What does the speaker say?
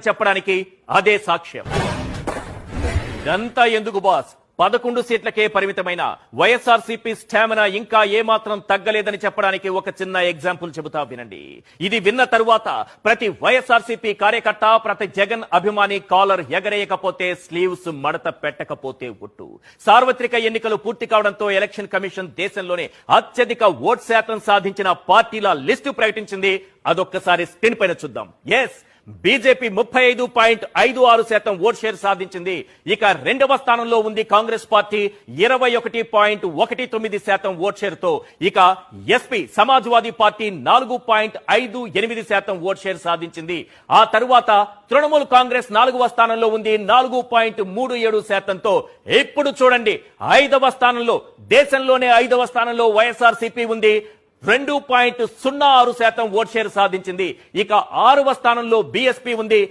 చెప్పడానికి అదే సాక్ష్యం. ఇదంతా ఎందుకు బాస్? 11 సీట్లకే పరిమితమైన వైఎస్ఆర్సీపీ స్టామినా ఇంకా ఏమాత్రం తగ్గలేదని చెప్పడానికి ఒక చిన్న ఎగ్జాంపుల్ చెబుతా వినండి. ఇది విన్న తరువాత ప్రతి వైఎస్ఆర్సీపీ కార్యకర్త, ప్రతి జగన్ అభిమాని కాలర్ ఎగరేయకపోతే, స్లీవ్స్ మడత పెట్టకపోతే ఒట్టు. సార్వత్రిక ఎన్నికలు పూర్తి కావడంతో ఎలక్షన్ కమిషన్ దేశంలోనే అత్యధిక ఓట్ శాతం సాధించిన పార్టీల లిస్టు ప్రకటించింది. అదొక్కసారి స్క్రీన్ పైన చూద్దాం. ఎస్, బీజేపీ 35.56% ఓట్ షేర్ సాధించింది. ఇక రెండవ స్థానంలో ఉంది కాంగ్రెస్ పార్టీ 21.19% ఓట్ షేర్ తో. ఇక SP Samajwadi party 4.58% vote share సాధించింది. ఆ తరువాత తృణమూల్ కాంగ్రెస్ 4వ స్థానంలో ఉంది 4.37%తో. ఇప్పుడు చూడండి, 5వ స్థానంలో, దేశంలోనే 5వ స్థానంలో వైఎస్ఆర్సీపీ ఉంది. 2.06% ఓట్ షేర్ సాధించింది. ఇక 6వ స్థానంలో బీఎస్పీ ఉంది.